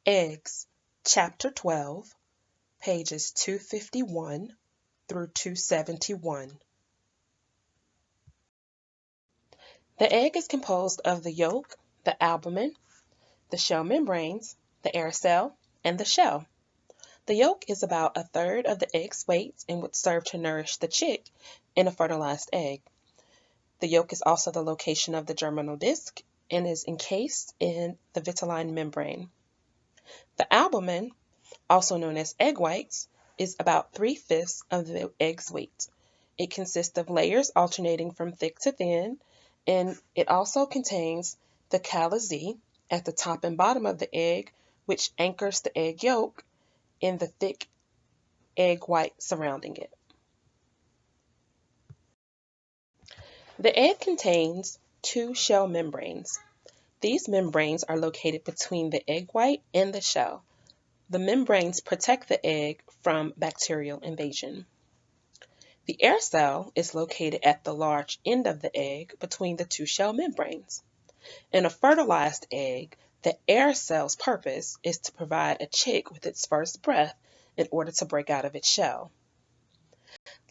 Eggs, Chapter 12, pages 251 through 271. The egg is composed of the yolk, the albumen, the shell membranes, the air cell, and the shell. The yolk is about a third of the egg's weight and would serve to nourish the chick in a fertilized egg. The yolk is also the location of the germinal disc and is encased in the vitelline membrane. The albumen, also known as egg whites, is about 3/5 of the egg's weight. It consists of layers alternating from thick to thin, and it also contains the calyz at the top and bottom of the egg, which anchors the egg yolk in the thick egg white surrounding it. The egg contains two shell membranes. These membranes are located between the egg white and the shell. The membranes protect the egg from bacterial invasion. The air cell is located at the large end of the egg between the two shell membranes. In a fertilized egg, the air cell's purpose is to provide a chick with its first breath in order to break out of its shell.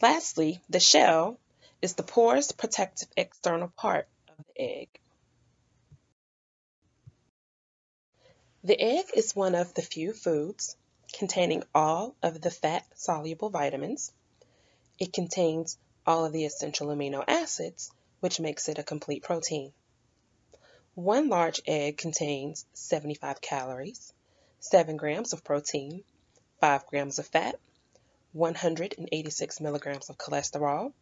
Lastly, the shell is the porous protective external part of the egg. The egg is one of the few foods containing all of the fat-soluble vitamins. It contains all of the essential amino acids, which makes it a complete protein. One large egg contains 75 calories, 7 grams of protein, 5 grams of fat, 186 milligrams of cholesterol,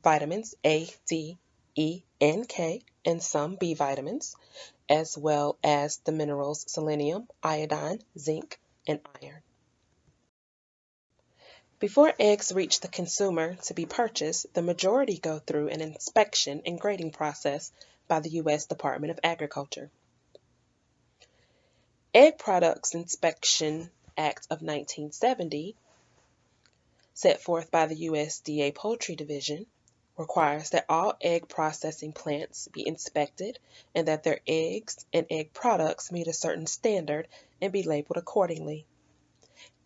vitamins A, D, E, and K, and some B vitamins, as well as the minerals selenium, iodine, zinc, and iron. Before eggs reach the consumer to be purchased, the majority go through an inspection and grading process by the U.S. Department of Agriculture. Egg Products Inspection Act of 1970, set forth by the USDA Poultry Division, requires that all egg processing plants be inspected and that their eggs and egg products meet a certain standard and be labeled accordingly.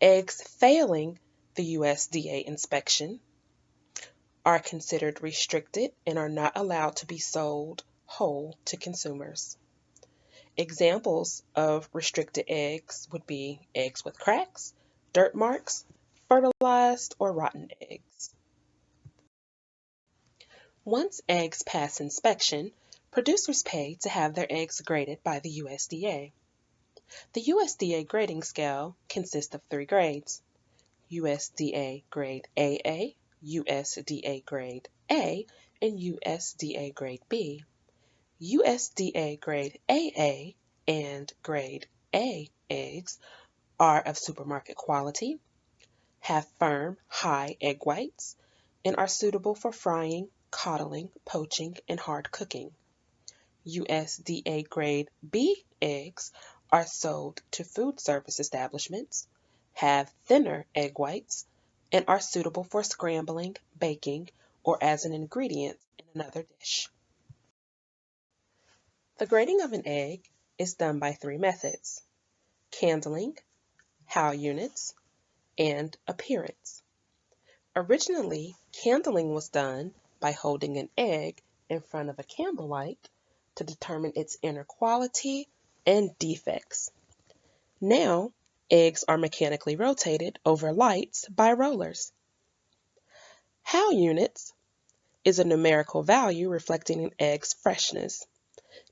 Eggs failing the USDA inspection are considered restricted and are not allowed to be sold whole to consumers. Examples of restricted eggs would be eggs with cracks, dirt marks, fertilized or rotten eggs. Once eggs pass inspection, producers pay to have their eggs graded by the USDA. The USDA grading scale consists of 3 grades: USDA grade AA, USDA grade A, and USDA grade B. USDA grade AA and grade A eggs are of supermarket quality, have firm, high egg whites, and are suitable for frying, coddling, poaching, and hard cooking. USDA grade B eggs are sold to food service establishments, have thinner egg whites, and are suitable for scrambling, baking, or as an ingredient in another dish. The grading of an egg is done by 3 methods: candling, Howe units, and appearance. Originally, candling was done by holding an egg in front of a candlelight to determine its inner quality and defects. Now, eggs are mechanically rotated over lights by rollers. Howe units is a numerical value reflecting an egg's freshness.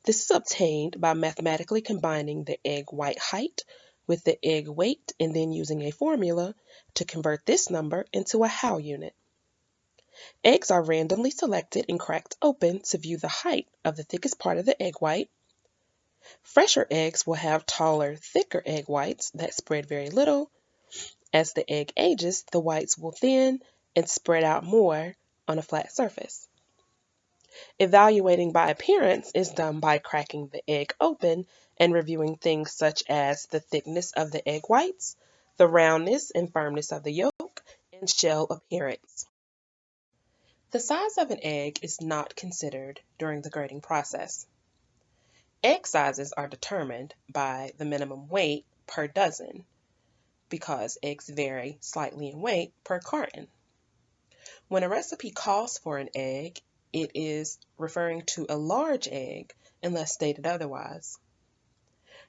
This is obtained by mathematically combining the egg white height with the egg weight and then using a formula to convert this number into a Howe unit. Eggs are randomly selected and cracked open to view the height of the thickest part of the egg white. Fresher eggs will have taller, thicker egg whites that spread very little. As the egg ages, the whites will thin and spread out more on a flat surface. Evaluating by appearance is done by cracking the egg open and reviewing things such as the thickness of the egg whites, the roundness and firmness of the yolk, and shell appearance. The size of an egg is not considered during the grading process. Egg sizes are determined by the minimum weight per dozen because eggs vary slightly in weight per carton. When a recipe calls for an egg, it is referring to a large egg unless stated otherwise.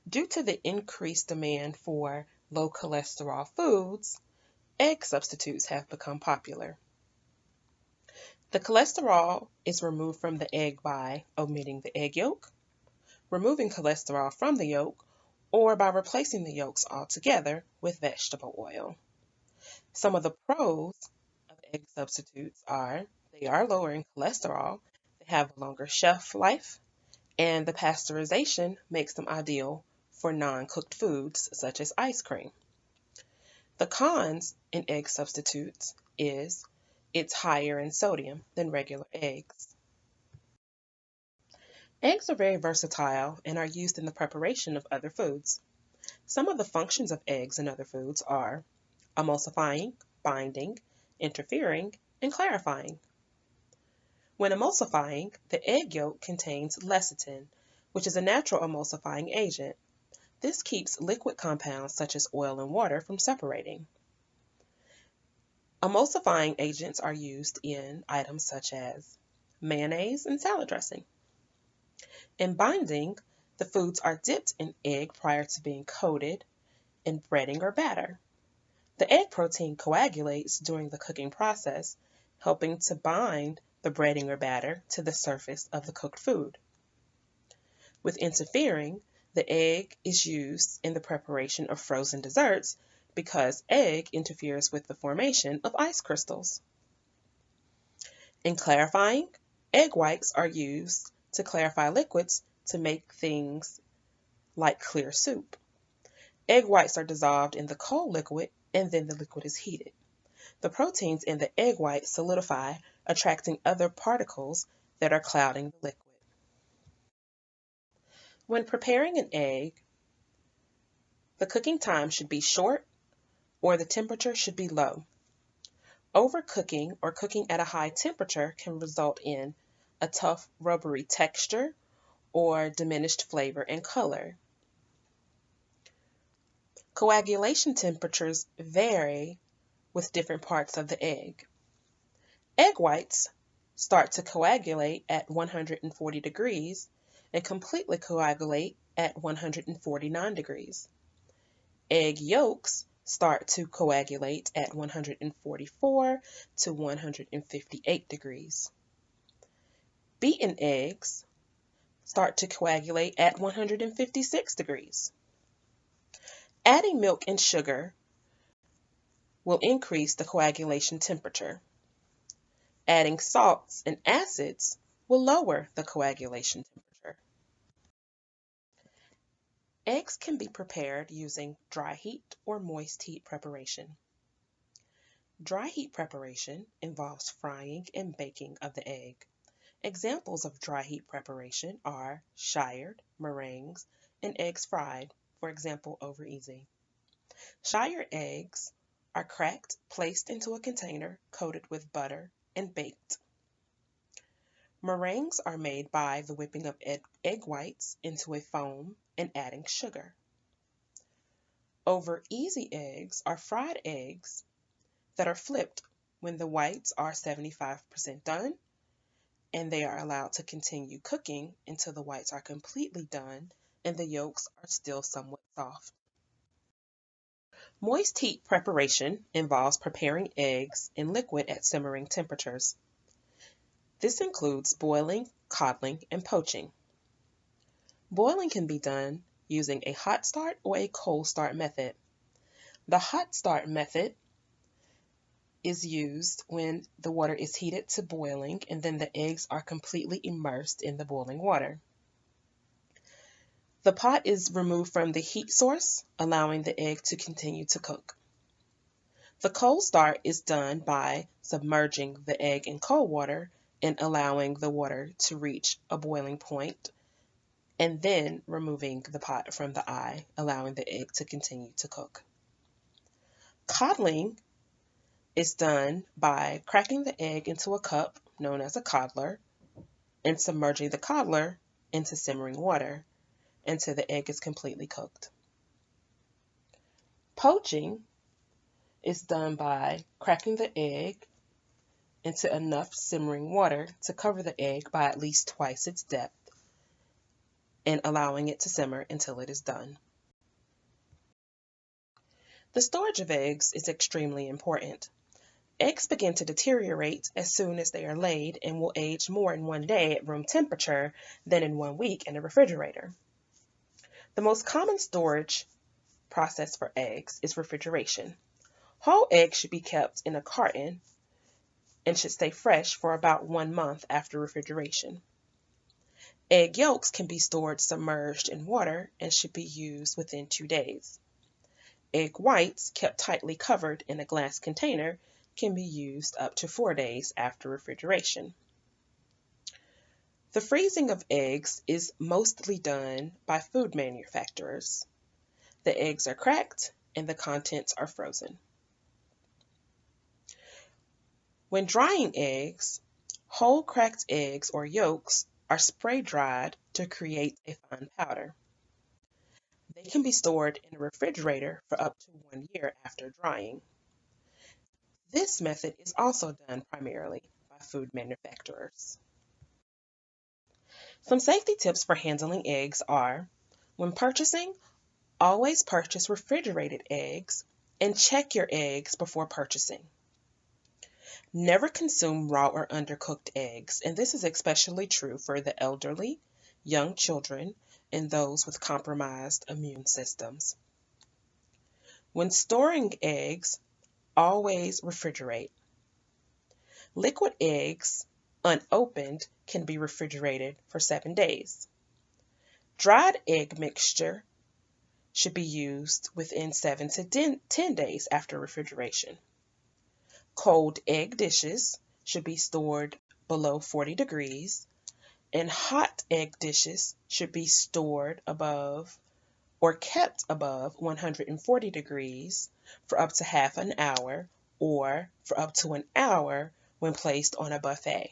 Due to the increased demand for low cholesterol foods, egg substitutes have become popular. The cholesterol is removed from the egg by omitting the egg yolk, removing cholesterol from the yolk, or by replacing the yolks altogether with vegetable oil. Some of the pros of egg substitutes are they are lower in cholesterol, they have a longer shelf life, and the pasteurization makes them ideal for non-cooked foods such as ice cream. The cons in egg substitutes is it's higher in sodium than regular eggs. Eggs are very versatile and are used in the preparation of other foods. Some of the functions of eggs in other foods are emulsifying, binding, interfering, and clarifying. When emulsifying, the egg yolk contains lecithin, which is a natural emulsifying agent. This keeps liquid compounds such as oil and water from separating. Emulsifying agents are used in items such as mayonnaise and salad dressing. In binding, the foods are dipped in egg prior to being coated in breading or batter. The egg protein coagulates during the cooking process, helping to bind the breading or batter to the surface of the cooked food. With interfering, the egg is used in the preparation of frozen desserts because egg interferes with the formation of ice crystals. In clarifying, egg whites are used to clarify liquids to make things like clear soup. Egg whites are dissolved in the cold liquid and then the liquid is heated. The proteins in the egg white solidify, attracting other particles that are clouding the liquid. When preparing an egg, the cooking time should be short or the temperature should be low. Overcooking or cooking at a high temperature can result in a tough, rubbery texture or diminished flavor and color. Coagulation temperatures vary with different parts of the egg. Egg whites start to coagulate at 140 degrees and completely coagulate at 149 degrees. Egg yolks start to coagulate at 144 to 158 degrees. Beaten eggs start to coagulate at 156 degrees. Adding milk and sugar will increase the coagulation temperature. Adding salts and acids will lower the coagulation temperature. Eggs can be prepared using dry heat or moist heat preparation. Dry heat preparation involves frying and baking of the egg. Examples of dry heat preparation are shired, meringues, and eggs fried, for example, over easy. Shired eggs are cracked, placed into a container, coated with butter, and baked. Meringues are made by the whipping of egg whites into a foam and adding sugar. Over easy eggs are fried eggs that are flipped when the whites are 75% done, and they are allowed to continue cooking until the whites are completely done and the yolks are still somewhat soft. Moist heat preparation involves preparing eggs in liquid at simmering temperatures. This includes boiling, coddling, and poaching. Boiling can be done using a hot start or a cold start method. The hot start method is used when the water is heated to boiling and then the eggs are completely immersed in the boiling water. The pot is removed from the heat source, allowing the egg to continue to cook. The cold start is done by submerging the egg in cold water and allowing the water to reach a boiling point, and then removing the pot from the eye, allowing the egg to continue to cook. Coddling is done by cracking the egg into a cup, known as a coddler, and submerging the coddler into simmering water until the egg is completely cooked. Poaching is done by cracking the egg into enough simmering water to cover the egg by at least twice its depth and allowing it to simmer until it is done. The storage of eggs is extremely important. Eggs begin to deteriorate as soon as they are laid and will age more in one day at room temperature than in 1 week in a refrigerator. The most common storage process for eggs is refrigeration. Whole eggs should be kept in a carton and should stay fresh for about 1 month after refrigeration. Egg yolks can be stored submerged in water and should be used within 2 days. Egg whites, kept tightly covered in a glass container, can be used up to 4 days after refrigeration. The freezing of eggs is mostly done by food manufacturers. The eggs are cracked and the contents are frozen. When drying eggs, whole cracked eggs or yolks are spray dried to create a fine powder. They can be stored in a refrigerator for up to 1 year after drying. This method is also done primarily by food manufacturers. Some safety tips for handling eggs are: when purchasing, always purchase refrigerated eggs and check your eggs before purchasing. Never consume raw or undercooked eggs, and this is especially true for the elderly, young children, and those with compromised immune systems. When storing eggs, always refrigerate. Liquid eggs, unopened, can be refrigerated for 7 days. Dried egg mixture should be used within 7 to 10 days after refrigeration. Cold egg dishes should be stored below 40 degrees, and hot egg dishes should be stored above or kept above 140 degrees for up to half an hour or for up to an hour when placed on a buffet.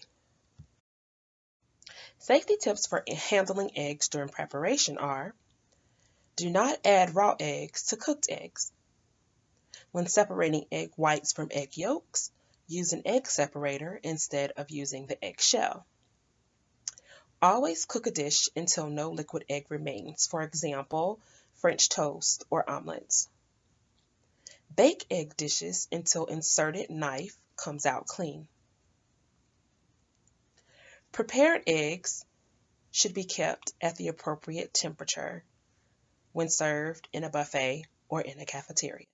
Safety tips for handling eggs during preparation are: do not add raw eggs to cooked eggs. When separating egg whites from egg yolks, use an egg separator instead of using the egg shell. Always cook a dish until no liquid egg remains, for example, French toast or omelets. Bake egg dishes until inserted knife comes out clean. Prepared eggs should be kept at the appropriate temperature when served in a buffet or in a cafeteria.